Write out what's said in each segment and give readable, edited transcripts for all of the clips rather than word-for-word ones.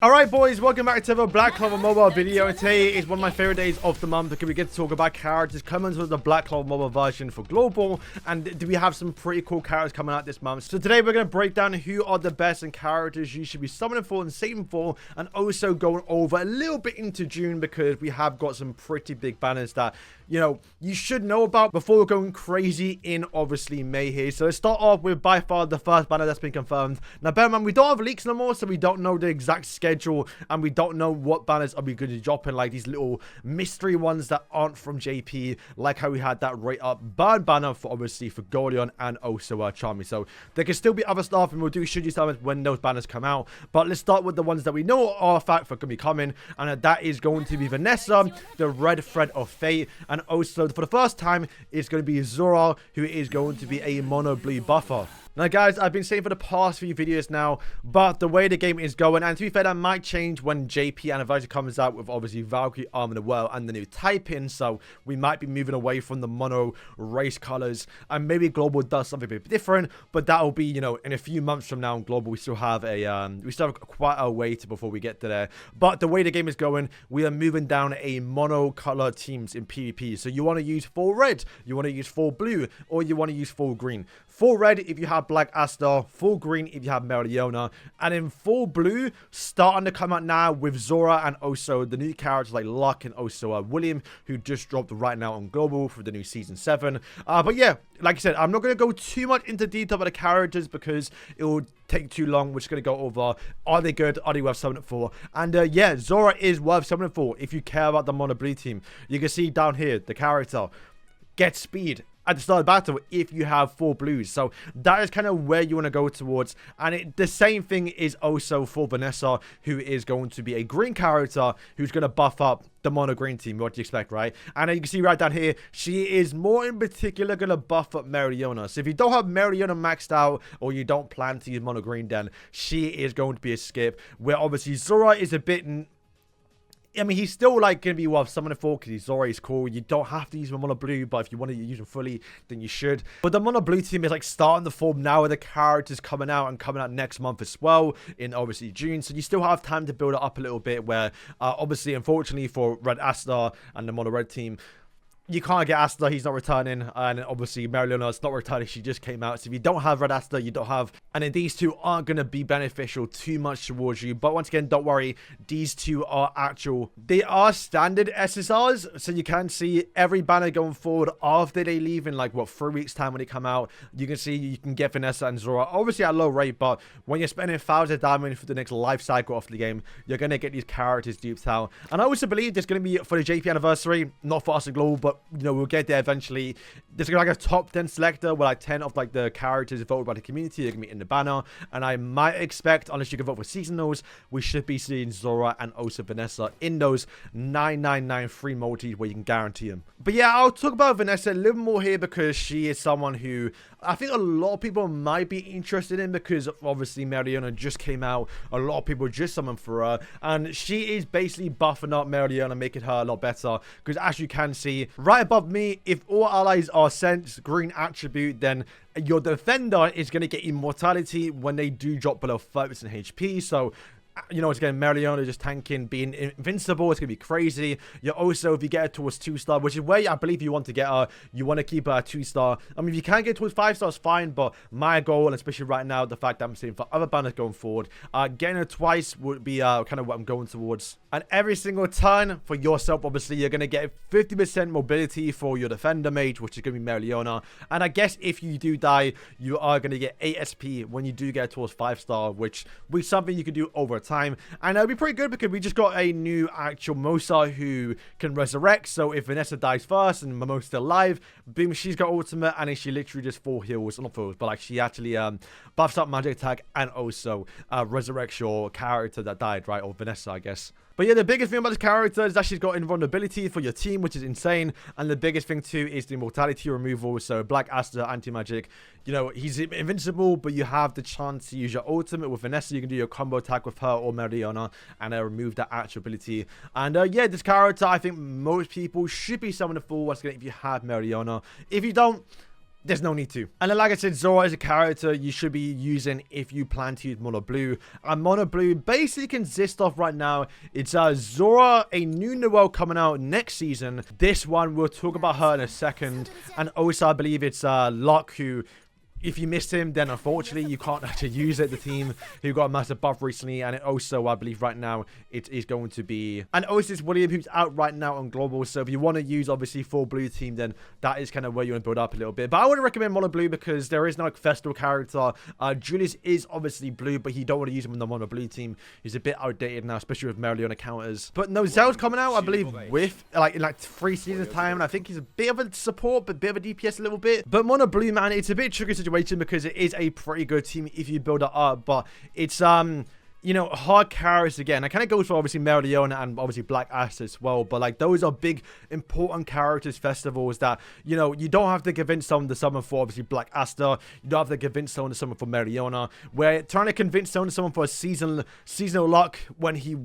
Alright boys, welcome back to the Black Clover mobile video, and today is one of my favorite days of the month because we get to talk about characters coming to the Black Clover mobile version for global, and we have some pretty cool characters coming out this month. So today we're going to break down who are the best and characters you should be summoning for and saving for, and also going over a little bit into June because we have got some pretty big banners that, you know, you should know about before we're going crazy in obviously May here. So let's start off with by far the first banner that's been confirmed. Now bear in mind, we don't have leaks no more, so we don't know the exact schedule, and we don't know what banners are we going to drop in, like these little mystery ones that aren't from JP, like how we had that rate up burn banner for obviously for Gordion and also Charmy. So there can still be other stuff, and we'll do should you summon when those banners come out. But let's start with the ones that we know are a fact for going to be coming, and that is going to be Vanessa, the red thread of fate, and also for the first time it's going to be Zora, who is going to be a mono blue buffer. Now guys, I've been saying for the past few videos now, but the way the game is going, and to be fair, that might change when JP Anniversary comes out with obviously Valkyrie Arm in the Well and the new type in, so we might be moving away from the mono race colors, and maybe global does something a bit different, but that'll be, you know, in a few months from now. In global, we still have quite a way to before we get to there. But the way the game is going, we are moving down a mono color teams in PvP. So you want to use full red, you want to use full blue, or you want to use full green. Full red if you have Black Asta, full green if you have Mariona, and in full blue, starting to come out now with Zora and also the new characters like Luck and also William, who just dropped right now on global for the new season 7. But yeah, like I said, I'm not going to go too much into detail about the characters because it will take too long. We're just going to go over, are they good, are they worth summoning for? And yeah, Zora is worth summoning for if you care about the mono blue team. You can see down here, the character gets speed at the start of the battle if you have 4 blues. So that is kind of where you want to go towards. And the same thing is also for Vanessa, who is going to be a green character who's going to buff up the mono green team. What do you expect, right? And you can see right down here, she is more in particular going to buff up Mariona. So if you don't have Mariona maxed out, or you don't plan to use mono green, then she is going to be a skip. Where obviously Zora is a bit, I mean, he's still like going to be worth summoning for because Zora is cool. You don't have to use him mono blue, but if you want to use him fully, then you should. But the mono blue team is like starting to form now with the characters coming out and coming out next month as well in obviously June. So you still have time to build it up a little bit where obviously, unfortunately for Red Asta and the mono red team, you can't get Asta, he's not returning, and obviously Mariana's not returning, she just came out. So if you don't have Red Asta, you don't have, and then these two aren't going to be beneficial too much towards you. But once again, don't worry, these two are actual, they are standard SSRs, so you can see every banner going forward after they leave in like, what, 3 weeks time when they come out. You can see you can get Vanessa and Zora, obviously at a low rate, but when you're spending 1,000 diamond for the next life cycle of the game, you're going to get these characters duped out. And I also believe there's going to be, for the JP Anniversary, not for us in global, but you know, we'll get there eventually. There's like a top 10 selector where like 10 of like the characters voted by the community are gonna be in the banner, and I might expect, unless you can vote for seasonals, we should be seeing Zora and also Vanessa in those 999 free multis where you can guarantee them. But yeah, I'll talk about Vanessa a little more here because she is someone who I think a lot of people might be interested in because obviously Mariona just came out. A lot of people just summoned for her, and she is basically buffing up Mariona, making her a lot better. Because as you can see right above me, if all allies are sent green attribute, then your defender is going to get immortality when they do drop below 5% HP. So you know, it's again Mariona just tanking, being invincible. It's gonna be crazy. You're also, if you get her towards 2-star, which is where I believe you want to get her, you want to keep her at 2-star. I mean, if you can get towards 5 stars, fine. But my goal, especially right now, the fact that I'm seeing for other banners going forward, getting her twice would be kind of what I'm going towards. And every single turn for yourself, obviously, you're gonna get 50% mobility for your defender mage, which is gonna be Mariona. And I guess if you do die, you are gonna get 8 SP when you do get towards 5-star, which will be something you can do over time. And it'll be pretty good because we just got a new actual Mosa who can resurrect. So if Vanessa dies first and Momo's still alive, boom, she's got ultimate, and she literally just 4 heals, not 4 heals, but like she actually buffs up magic attack and also resurrects your character that died, right? Or Vanessa, I guess. But yeah, the biggest thing about this character is that she's got invulnerability for your team, which is insane. And the biggest thing too is the immortality removal. So Black Asta, anti-magic, you know, he's invincible, but you have the chance to use your ultimate with Vanessa. You can do your combo attack with her or Mariona and remove that actual ability. And yeah, this character, I think most people should be summoning for once again if you have Mariona. If you don't, there's no need to. And then, like I said, Zora is a character you should be using if you plan to use Mono Blue. And Mono Blue basically consists of right now, it's Zora, a new Noelle coming out next season. This one, we'll talk about her in a second. And also, I believe it's Locke, who, if you missed him, then unfortunately you can't actually use it. The team who got a massive buff recently, and it also, I believe right now, it is going to be, and also it's William, who's out right now on global. So if you want to use obviously full blue team, then that is kind of where you want to build up a little bit. But I would recommend Mono Blue because there is no festival character. Julius is obviously blue, but you don't want to use him on the Mono Blue team. He's a bit outdated now, especially with Mereliona counters. But Nozelle's coming out, I believe, with in like 3 seasons time, and I think he's a bit of a support, but a bit of a DPS a little bit. But Mono Blue, man, it's a bit tricky situation because it is a pretty good team if you build it up, but it's you know, hard characters again. It kind of goes for obviously Mereliona and obviously Black Asta as well, but like those are big important characters festivals that, you know, you don't have to convince someone to summon for obviously Black Asta. You don't have to convince someone to summon for Mereliona. Where trying to convince someone to summon for a seasonal luck when he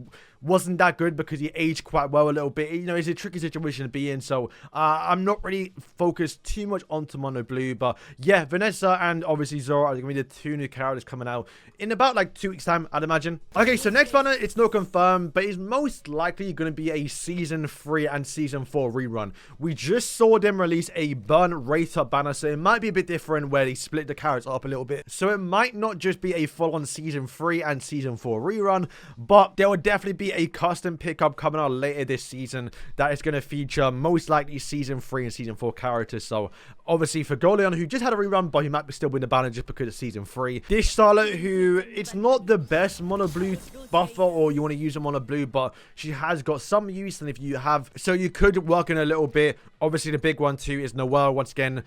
wasn't that good because he aged quite well a little bit, you know, it's a tricky situation to be in. So I'm not really focused too much onto Mono Blue, but yeah, Vanessa and obviously Zora are gonna be the 2 new characters coming out in about like 2 weeks time, I'd imagine. Okay, so next banner, it's not confirmed, but it's most likely gonna be a season 3 and season 4 rerun. We just saw them release a burn rate up banner, so it might be a bit different where they split the characters up a little bit. So it might not just be a full-on season 3 and season 4 rerun, but there will definitely be a custom pickup coming out later this season that is going to feature most likely season 3 and season 4 characters. So obviously for Golion, who just had a rerun, but he might be still win the banner just because it's season 3. This Charlotte, who it's not the best Mono Blue buffer, or you want to use a Mono Blue, but she has got some use, and if you have, so you could work in a little bit. Obviously the big one too is Noelle. Once again,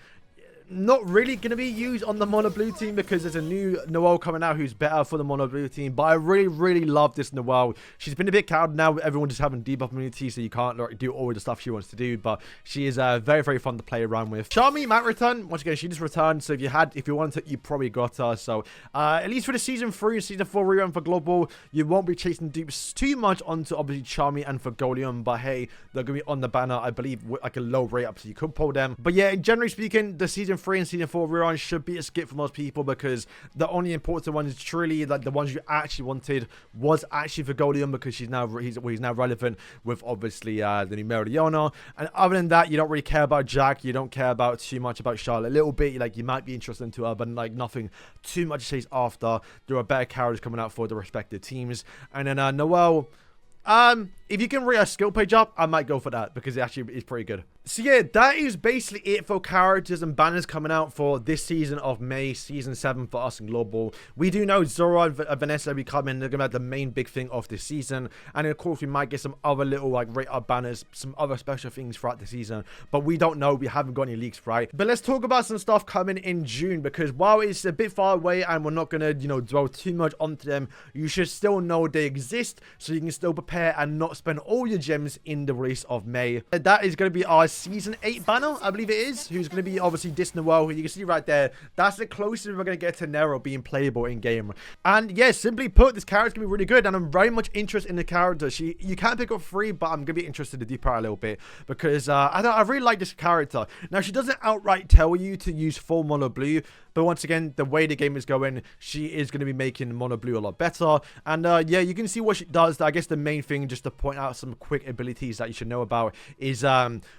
not really going to be used on the Mono Blue team because there's a new Noelle coming out who's better for the Mono Blue team. But I really love this Noelle. She's been a bit cowed now with everyone just having debuff immunity, so you can't like, do all the stuff she wants to do. But she is very fun to play around with. Charmy might return. Once again, she just returned. So if you wanted to, you probably got her. So at least for the season 3 and season 4 rerun for global, you won't be chasing dupes too much onto obviously Charmy and for Golion. But hey, they're going to be on the banner, I believe, with like a low rate up, so you could pull them. But yeah, generally speaking, the season 3 and season 4 rerun should be a skip for most people because the only important one is truly like the ones you actually wanted was actually for Golion because he's now relevant with obviously the new Mereliona. And other than that, you don't really care about Jack. You don't care about too much about Charlotte. A little bit, like you might be interested into her, but like nothing too much to chase after. There are better characters coming out for the respective teams. And then Noelle, if you can rate a skill page up, I might go for that because it actually is pretty good. So yeah, that is basically it for characters and banners coming out for this season of May, season 7 for us in global. We do know Zora and Vanessa will be coming. They're gonna have the main big thing of this season, and of course we might get some other little like rate up banners, some other special things throughout the season, but we don't know. We haven't got any leaks, right? But let's talk about some stuff coming in June, because while it's a bit far away and we're not gonna, you know, dwell too much onto them, you should still know they exist so you can still prepare and not spend all your gems in the release of May. That is going to be our season 8 banner, I believe it is, who's going to be obviously this Noelle, who you can see right there. That's the closest we're going to get to Nero being playable in game. And yeah, simply put, this character's going to be really good, and I'm very much interested in the character. You can't pick up 3, but I'm going to be interested to deep out a little bit because I really like this character. Now, she doesn't outright tell you to use full Mono Blue, but once again, the way the game is going, she is going to be making Mono Blue a lot better. And yeah, you can see what she does. I guess the main thing, just to point out some quick abilities that you should know about, is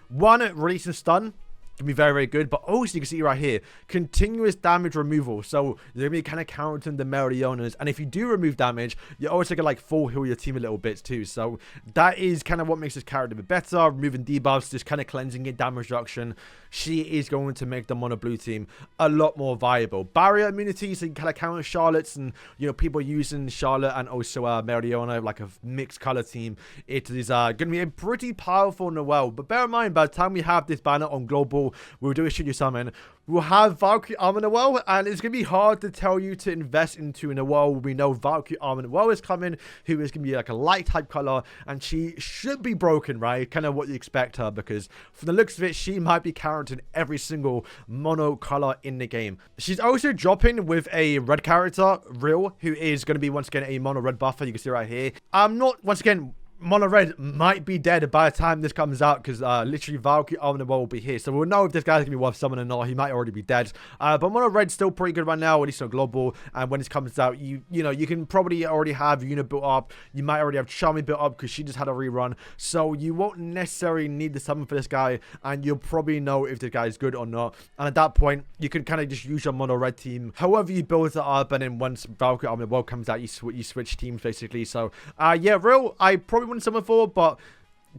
one, release and stun. Can be very good, but also you can see right here, continuous damage removal. So they're gonna be kind of countering the Merionas, and if you do remove damage, you always get like full heal your team a little bit too. So that is kind of what makes this character a bit better. Removing debuffs, just kind of cleansing it, damage reduction. She is going to make the Mono Blue team a lot more viable. Barrier immunity, so you can kind of counter Charlotte's, and you know, people using Charlotte and also Meriona like a mixed color team. It is going to be a pretty powerful Noelle. But bear in mind, by the time we have this banner on global, we'll do a Should You Summon. We'll have Valkyrie Armor Noelle, and it's going to be hard to tell you to invest into Noelle. We know Valkyrie Armor Noelle is coming, who is going to be like a light type color, and she should be broken, right? Kind of what you expect her, because from the looks of it, she might be counting every single mono color in the game. She's also dropping with a red character, Real, who is going to be once again a mono red buffer. You can see right here. I'm not, once again, Mono Red might be dead by the time this comes out, because literally Valkyrie Armor will be here. So we'll know if this guy's gonna be worth summon or not. He might already be dead. But Mono Red's still pretty good right now, at least on global. And when this comes out, you know, you can probably already have Yuno built up. You might already have Charmy built up because she just had a rerun. So you won't necessarily need the summon for this guy, and you'll probably know if this guy is good or not. And at that point, you can kind of just use your Mono Red team however you build it up, and then once Valkyrie Armor World comes out, you switch teams basically. So yeah, real, I probably wouldn't summon for, but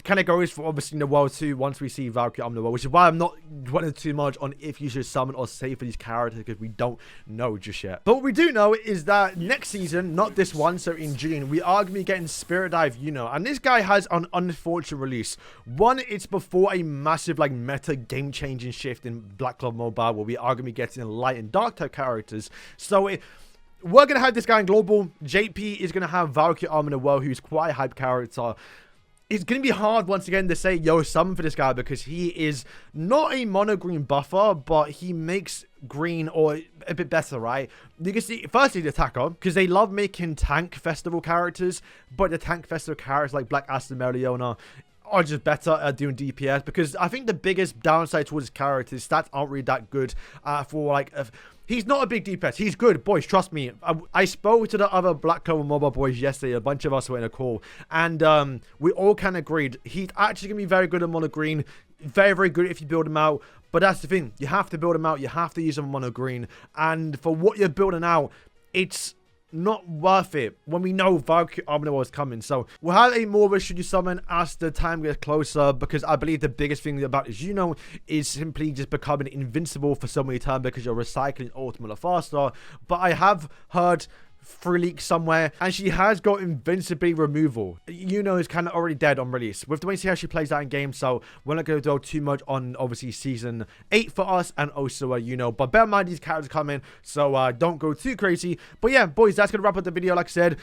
kind of goes for obviously in the world too once we see Valkyrie Armor World, which is why I'm not dwelling too much on if you should summon or save for these characters, because we don't know just yet. But what we do know is that next season, not this one, so in June, we are going to be getting Spirit Dive Yuno, and this guy has an unfortunate release. One, it's before a massive like meta game-changing shift in Black Clover Mobile, where we are going to be getting light and dark type characters. So we're going to have this guy in global. JP is going to have Valkyrie Armor World, who's quite a hype character. It's going to be hard once again to say, yo, summon for this guy, because he is not a mono green buffer, but he makes green or a bit better, right? You can see, firstly, the attacker, because they love making tank festival characters, but the tank festival characters like Black Aston Meliona are just better at doing DPS, because I think the biggest downside towards his character is stats aren't really that good for like... He's not a big DPS. He's good. Boys, trust me. I spoke to the other Black Clover Mobile boys yesterday. A bunch of us were in a call. And we all kind of agreed. He's actually going to be very good at mono green. Very, very good if you build him out. But that's the thing. You have to build him out. You have to use him on mono green. And for what you're building out, it's not worth it when we know Valkyrie Armor was coming. So we'll have a more should you summon as the time gets closer, because I believe the biggest thing about this, you know, is simply just becoming invincible for so many times because you're recycling ultimate faster. But I have heard through leak somewhere, and she has got invincibly removal. Yuno is kind of already dead on release. We have to wait and see how she plays out in game, so we're not going to go too much on obviously season 8 for us, and also Yuno. But bear in mind these characters come in, so don't go too crazy. But yeah, boys, that's going to wrap up the video. Like I said,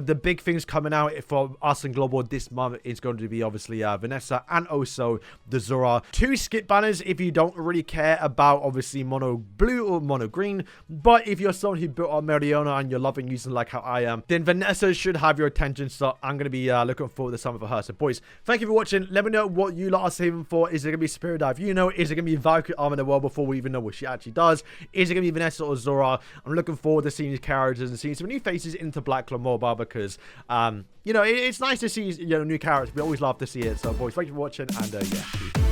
the big things coming out for us in global this month is going to be obviously Vanessa and also the Zora. 2 skip banners if you don't really care about obviously mono blue or mono green, but if you're someone who built on Meridiana and you're loving using like how I am, then Vanessa should have your attention. So I'm going to be looking forward to some of her. So boys, thank you for watching. Let me know what you lot are saving for. Is it going to be Spirit Dive Yuno? Is it going to be Valkyrie Armor World before we even know what she actually does? Is it going to be Vanessa or Zora? I'm looking forward to seeing these characters and seeing some new faces into Black Clover Mobile, because you know, it's nice to see, you know, new characters. We always love to see it. So boys, thank you for watching, and yeah.